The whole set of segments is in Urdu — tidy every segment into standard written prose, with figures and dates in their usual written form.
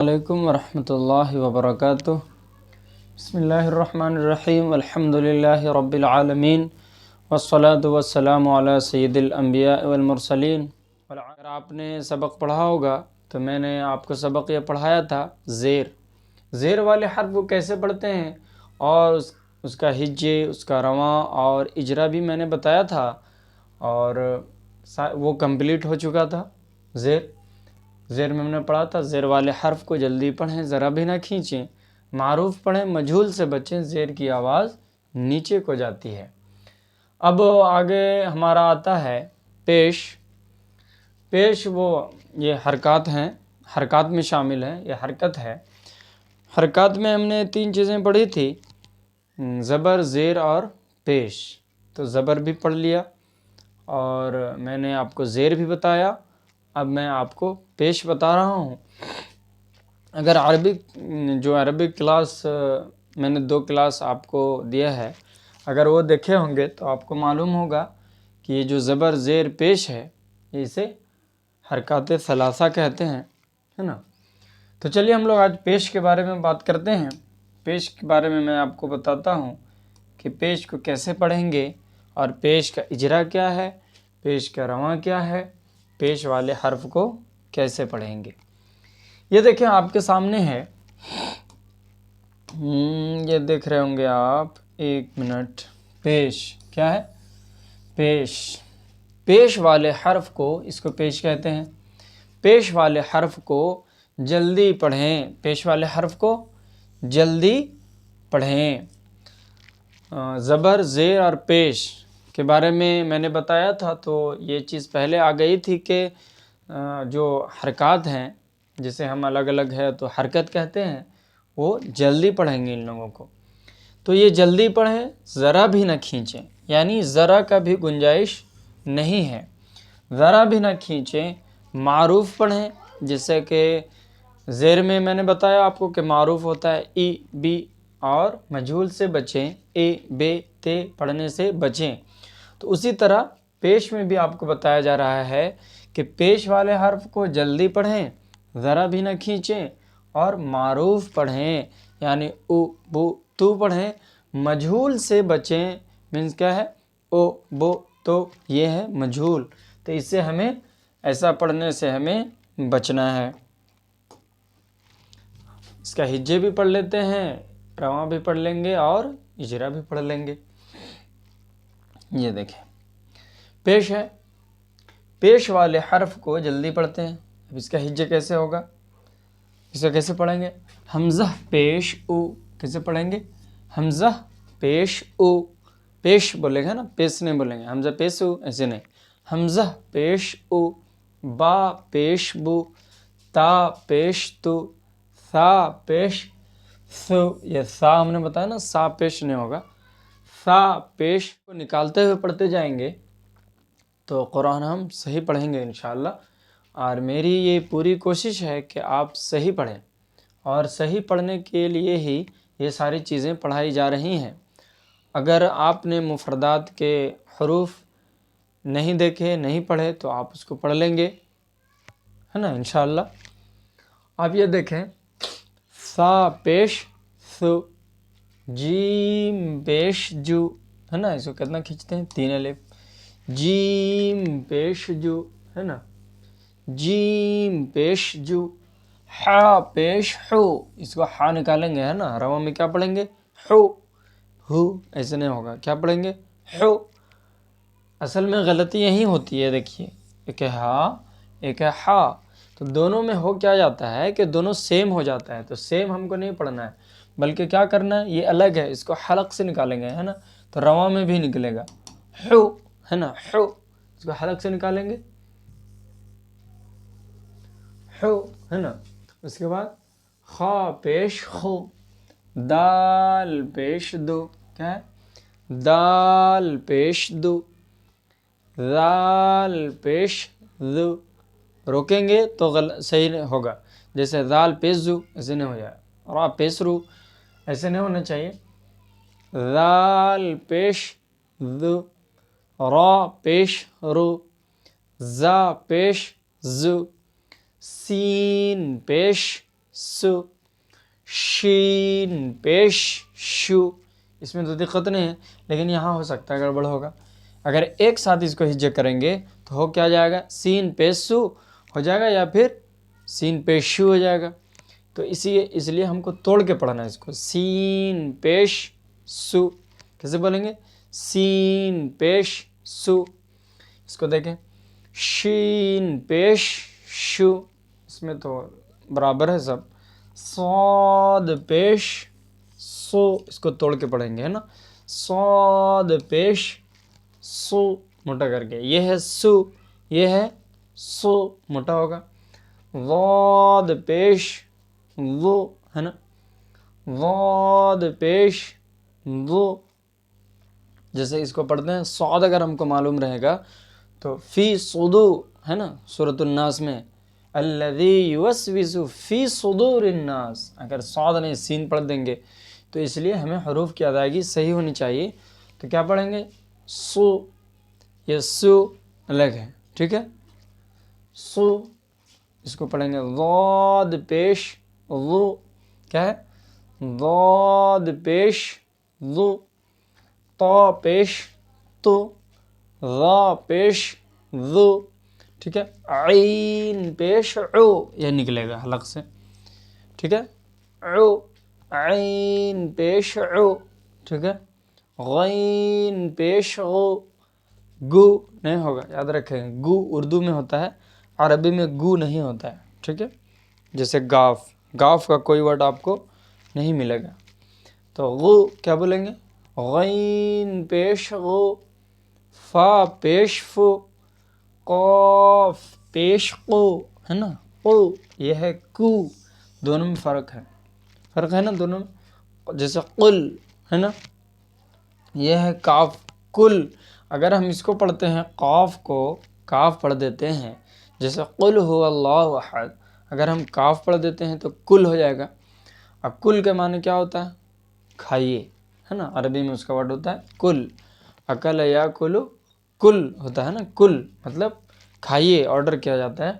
علیکم ورحمۃ اللہ وبرکاتہ۔ بسم اللہ الرحمن الرحیم، الحمد للہ رب العالمین، والصلاة والسلام علی سید الانبیاء والمرسلین۔ اگر آپ نے سبق پڑھا ہوگا تو میں نے آپ کو سبق یہ پڑھایا تھا زیر والے حرف کو کیسے پڑھتے ہیں، اور اس کا ہجے، اس کا رواں اور اجرا بھی میں نے بتایا تھا، اور وہ کمپلیٹ ہو چکا تھا۔ زیر میں ہم نے پڑھا تھا، زیر والے حرف کو جلدی پڑھیں، ذرا بھی نہ کھینچیں، معروف پڑھیں، مجہول سے بچیں، زیر کی آواز نیچے کو جاتی ہے۔ اب آگے ہمارا آتا ہے پیش وہ یہ حرکات ہیں، حرکات میں شامل ہیں، یہ حرکت ہے۔ حرکات میں ہم نے 3 چیزیں پڑھی تھی، زبر، زیر اور پیش۔ تو زبر بھی پڑھ لیا اور میں نے آپ کو زیر بھی بتایا، اب میں آپ کو پیش بتا رہا ہوں۔ اگر عربک کلاس میں نے 2 کلاس آپ کو دیا ہے، اگر وہ دیکھے ہوں گے تو آپ کو معلوم ہوگا کہ یہ جو زبر، زیر، پیش ہے، اسے حرکات ثلاثہ کہتے ہیں، ہے نا۔ تو چلیے ہم لوگ آج پیش کے بارے میں بات کرتے ہیں۔ پیش کے بارے میں آپ کو بتاتا ہوں کہ پیش کو کیسے پڑھیں گے، اور پیش کا اجرا کیا ہے، پیش کا رواں کیا ہے، پیش والے حرف کو کیسے پڑھیں گے۔ یہ دیکھیں آپ کے سامنے ہے، یہ دیکھ رہے ہوں گے آپ، 1 منٹ۔ پیش کیا ہے؟ پیش والے حرف کو، اس کو پیش کہتے ہیں۔ پیش والے حرف کو جلدی پڑھیں، پیش والے حرف کو جلدی پڑھیں۔ زبر، زیر اور پیش کے بارے میں نے بتایا تھا، تو یہ چیز پہلے آ گئی تھی کہ جو حرکات ہیں، جسے ہم الگ الگ ہے تو حرکت کہتے ہیں، وہ جلدی پڑھیں گے ان لوگوں کو۔ تو یہ جلدی پڑھیں، ذرا بھی نہ کھینچیں، یعنی ذرا کا بھی گنجائش نہیں ہے، ذرا بھی نہ کھینچیں۔ معروف پڑھیں، جیسے کہ زیر میں نے بتایا آپ کو کہ معروف ہوتا ہے ای بی، اور مجہول سے بچیں، اے بے تے پڑھنے سے بچیں۔ تو اسی طرح پیش میں بھی آپ کو بتایا جا رہا ہے کہ پیش والے حرف کو جلدی پڑھیں، ذرا بھی نہ کھینچیں، اور معروف پڑھیں، یعنی او بو تو پڑھیں، مجہول سے بچیں۔ مینس کیا ہے؟ او بو تو یہ ہے مجہول، تو اس سے ہمیں، ایسا پڑھنے سے ہمیں بچنا ہے۔ اس کا ہجے بھی پڑھ لیتے ہیں، رواں بھی پڑھ لیں گے اور اجرا بھی پڑھ لیں گے۔ یہ دیکھیں پیش ہے، پیش والے حرف کو جلدی پڑھتے ہیں۔ اب اس کا ہجے کیسے ہوگا، اس کو کیسے پڑھیں گے؟ حمزہ پیش او، کیسے پڑھیں گے؟ حمزہ پیش او، پیش بولے گا نا، پیش نہیں بولیں گے، حمزہ پیش او ایسے نہیں، حمزہ پیش او، با پیش بو، تا پیش تو، ثا پیش ثو۔ یہ ثا ہم نے بتایا نا، سا پیش نہیں ہوگا، ثا پیش کو نکالتے ہوئے پڑھتے جائیں گے تو قرآن ہم صحیح پڑھیں گے انشاءاللہ۔ اور میری یہ پوری کوشش ہے کہ آپ صحیح پڑھیں، اور صحیح پڑھنے کے لیے ہی یہ ساری چیزیں پڑھائی جا رہی ہیں۔ اگر آپ نے مفردات کے حروف نہیں دیکھے، نہیں پڑھے، تو آپ اس کو پڑھ لیں گے، ہے نا انشاءاللہ۔ آپ یہ دیکھیں، سا پیش سو، جیم پیش جو، ہے نا، اس کو کتنا کھینچتے ہیں، 3 الف، جیم پیش جو، ہے نا، جیم پیش جو، حا پیش حو، اس کو حا نکالیں گے، ہے نا، رواں میں کیا پڑھیں گے؟ حو، ہو ایسے نہیں ہوگا، کیا پڑھیں گے؟ حو۔ اصل میں غلطی یہی ہوتی ہے، دیکھیے، ایک ہے ہا، ایک ہے ہا، تو دونوں میں ہو کیا جاتا ہے کہ دونوں سیم ہو جاتا ہے، تو سیم ہم کو نہیں پڑھنا ہے، بلکہ کیا کرنا ہے، یہ الگ ہے، اس کو حلق سے نکالیں گے، ہے نا، تو رواں میں بھی نکلے گا، حو، ہے نا، حو، اس کو حلق سے نکالیں گے، حو، ہے نا۔ اس کے بعد خا پیش خو، دال پیش دو، کیا ہے؟ دال پیش دو، دال پیش دو۔ روکیں گے تو صحیح ہوگا، جیسے دال پیش دو ایسے نہیں ہو جائے، را پیش رو ایسے نہیں ہونا چاہیے، دال پیش دو، را پیش رو، زا پیش زو، سین پیش سو. شین پیش شو. اس میں تو دقت نہیں ہے، لیکن یہاں ہو سکتا ہے گڑبڑ ہوگا. اگر ایک ساتھ اس کو ہجے کریں گے تو ہو کیا جائے گا، سین پیش سو ہو جائے گا یا پھر سین پیش شو ہو جائے گا. تو اس لیے ہم کو توڑ کے پڑھنا ہے اس کو. سین پیش سو. کیسے بولیں گے؟ سین پیش سو. اس کو دیکھیں، شین پیش شو، اس میں تو برابر ہے سب. صاد پیش سو، اس کو توڑ کے پڑھیں گے، ہے نا. صاد پیش سو موٹا کر کے، یہ ہے سو، یہ ہے سو، موٹا ہوگا. ضاد پیش ضو، ہے نا. ضاد پیش ضو. جیسے اس کو پڑھتے ہیں صاد، اگر ہم کو معلوم رہے گا تو فی صدو، ہے نا، سورۃ الناس میں الذی یوسوس فی صدور الناس. اگر صاد نہیں سین پڑھ دیں گے تو اس لیے ہمیں حروف کی ادائیگی صحیح ہونی چاہیے. تو کیا پڑھیں گے؟ سو. یہ سو الگ ہے، ٹھیک ہے. سو. اس کو پڑھیں گے ضاد پیش ضو. کیا ہے؟ ضاد پیش ضو. طا پیش تو. غا پیش ذو. ٹھیک ہے. عین پیش عو، یہ نکلے گا حلق سے، ٹھیک ہے. عو. عین پیش عو، ٹھیک ہے. غین پیش غو. گو نہیں ہوگا، یاد رکھیں. گو اردو میں ہوتا ہے، عربی میں گو نہیں ہوتا ہے، ٹھیک ہے. جیسے گاف، گاف کا کوئی ورڈ آپ کو نہیں ملے گا. تو غو کیا بولیں گے؟ غین پیش غو. فا پیش فو. قاف پیش قو، ہے نا. قو، یہ ہے کو. دونوں میں فرق ہے نا دونوں میں. جیسے قل، ہے نا، یہ ہے کاف. کل، اگر ہم اس کو پڑھتے ہیں قاف کو کاف پڑھ دیتے ہیں، جیسے قل هو اللہ احد، اگر ہم کاف پڑھ دیتے ہیں تو کل ہو جائے گا. اب کل کا معنی کیا ہوتا ہے؟ کھائیے، ہے نا. عربی میں اس کا ورڈ ہوتا ہے کل. اکل یا کلو، کل ہوتا ہے نا. کل مطلب کھائیے، آرڈر کیا جاتا ہے.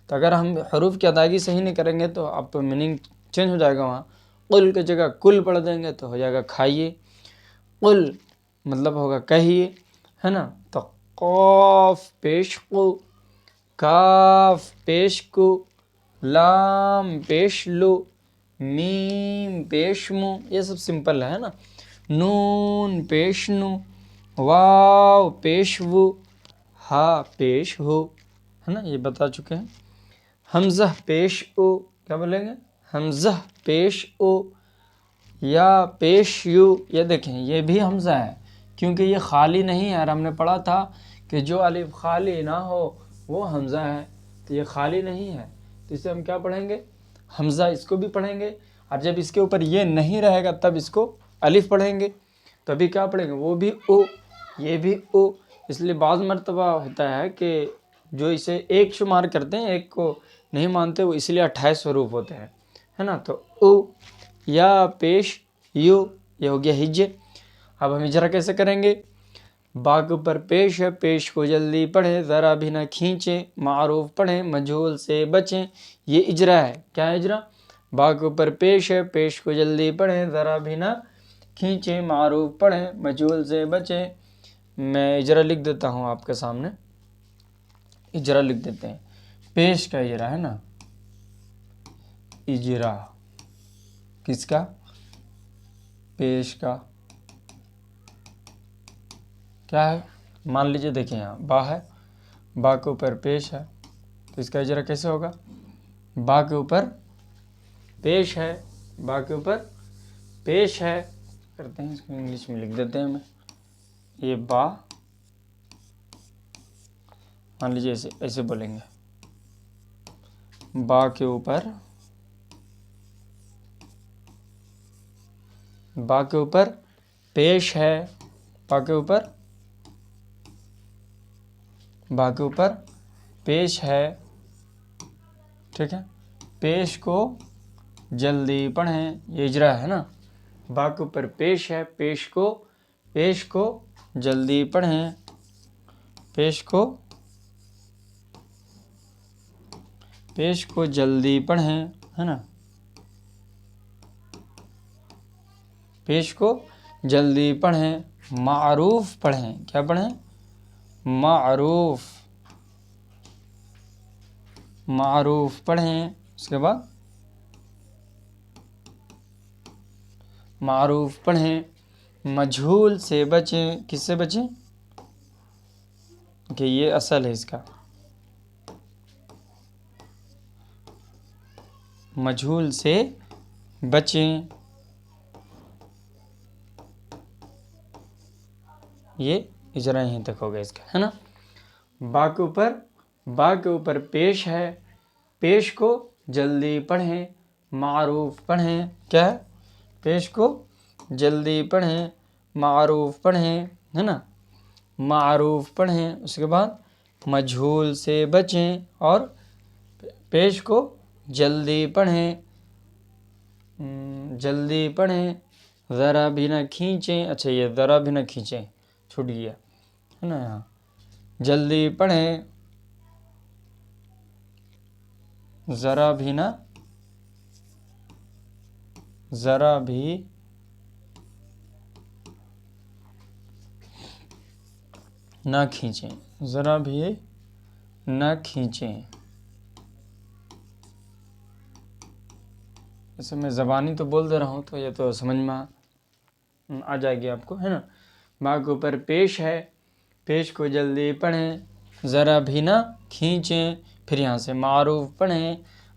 تو اگر ہم حروف کی ادائیگی صحیح نہیں کریں گے تو آپ میننگ چینج ہو جائے گا. وہاں قل کی جگہ کل پڑھ دیں گے تو ہو جائے گا کھائیے. قل مطلب ہوگا کہیے، ہے نا. تو قاف پیش قو. کاف پیش کو. لام پیش لو. میم پیش مو. یہ سب سمپل ہے نا. نون پیش نو. واو پیش وو. ہا پیش ہو، ہے نا، یہ بتا چکے ہیں. حمزہ پیش او. کیا بولیں گے؟ حمزہ پیش او. یا پیش یو. یہ دیکھیں یہ بھی حمزہ ہے کیونکہ یہ خالی نہیں ہے، اور ہم نے پڑھا تھا کہ جو الف خالی نہ ہو وہ حمزہ ہے. تو یہ خالی نہیں ہے، تو اسے ہم کیا پڑھیں گے؟ حمزہ. اس کو بھی پڑھیں گے، اور جب اس کے اوپر یہ نہیں رہے گا تب اس کو الف پڑھیں گے. تو ابھی کیا پڑھیں گے؟ وہ بھی او، یہ بھی او. اس لیے بعض مرتبہ ہوتا ہے کہ جو اسے ایک شمار کرتے ہیں، ایک کو نہیں مانتے، وہ اس لیے 28 حروف ہوتے ہیں، ہے نا. تو او. یا پیش یو، یہ ہو گیا ہجے. اب ہم اجرا کیسے کریں گے؟ با کے اوپر پیش ہے، پیش کو جلدی پڑھیں، ذرا بھی نہ کھینچیں. معروف پڑھیں، مجہول سے بچیں. یہ اجرا ہے. کیا ہے اجرا؟ با کے اوپر پیش ہے، پیش کو جلدی پڑھیں، ذرا بھی نہ کھینچیں. معروف پڑھیں، مجہول سے بچیں. میں اجرا لکھ دیتا ہوں آپ کے سامنے. اجرا لکھ دیتے ہیں. پیش کا اجرا ہے نا. اجرا کس کا؟ پیش کا. کیا ہے؟ مان لیجئے دیکھیں یہاں با ہے، با کے اوپر پیش ہے، تو اس کا اجرا کیسے ہوگا؟ با کے اوپر پیش ہے، با کے اوپر پیش ہے. کرتے ہیں اس کو انگلش میں لکھ دیتے ہیں. ہمیں یہ با، مان لیجیے ایسے بولیں گے. با کے اوپر، با کے اوپر پیش ہے، با کے اوپر، با کے اوپر پیش ہے، ٹھیک ہے. پیش کو جلدی پڑھیں، یہ اجرا ہے نا. با کے اوپر پیش ہے، پیش کو جلدی پڑھیں. پیش کو جلدی پڑھیں، ہے نا. پیش کو جلدی پڑھیں، معروف پڑھیں، کیا پڑھیں؟ معروف، معروف پڑھیں، اس کے بعد معروف پڑھیں، مجہول سے بچیں، کس سے بچیں؟ کہ یہ اصل ہے اس کا، مجہول سے بچیں، یہ اجرا یہیں تک ہو گیا اس کا، ہے نا؟ با کے اوپر پیش ہے، پیش کو جلدی پڑھیں، معروف پڑھیں، کیا ہے؟ پیش کو جلدی پڑھیں، معروف پڑھیں، ہے نا؟ معروف پڑھیں، اس کے بعد مجہول سے بچیں، اور پیش کو جلدی پڑھیں، جلدی پڑھیں، ذرا بھی نہ کھینچیں، اچھا یہ ذرا بھی نہ کھینچیں چھوٹ گیا ہے نا یہاں، جلدی پڑھیں، ذرا بھی نہ کھینچیں، ذرا بھی نہ کھینچیں. جیسے میں زبانی تو بول دے رہا ہوں تو یہ تو سمجھ میں آ جائے گی آپ کو، ہے نا؟ با کے اوپر پیش ہے، پیش کو جلدی پڑھیں، ذرا بھی نہ کھینچیں، پھر یہاں سے معروف پڑھیں،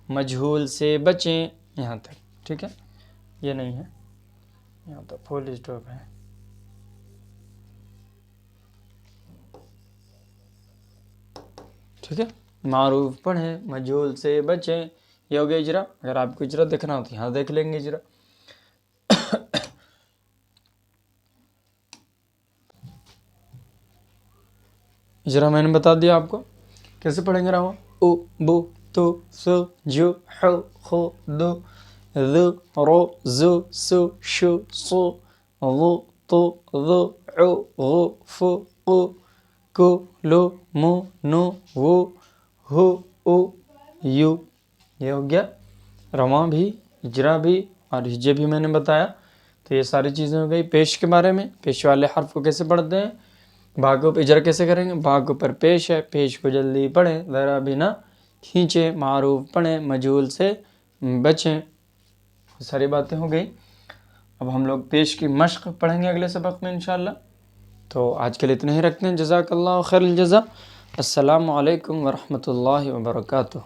مجہول سے بچیں، یہاں تک ٹھیک ہے. یہ نہیں ہے، یہاں تو فل اسٹاپ ہے. ٹھیک ہے، معروف پڑھیں، مجہول سے بچیں، یہ ہو گیا اجرا. اگر آپ کو اجرا دیکھنا ہو تو یہاں دیکھ لیں گے اجرا. اجرا میں نے بتا دیا آپ کو، کیسے پڑھیں گے راما؟ او بو تو سو جو حو خو دو ذو رو زو سو شو صو غو تو ذو عو غو فو قو کو لو مو نو وہ ہو او یو. یہ ہو گیا رواں بھی، اجرا بھی اور ہجے بھی میں نے بتایا. تو یہ ساری چیزیں ہو گئی پیش کے بارے میں. پیش والے حرف کو کیسے پڑھتے ہیں، با کے اوپر اجرا کیسے کریں گے؟ با کے اوپر پیش ہے، پیش کو جلدی پڑھیں، ذرا بھی نہ کھینچیں، معروف پڑھیں، مجہول سے بچیں. ساری باتیں ہو گئی. اب ہم لوگ پیش کی مشق پڑھیں گے اگلے سبق میں انشاءاللہ. تو آج کے لیے اتنے ہی رکھتے ہیں. جزاک اللہ خیر الجزا. السلام علیکم ورحمۃ اللہ وبرکاتہ.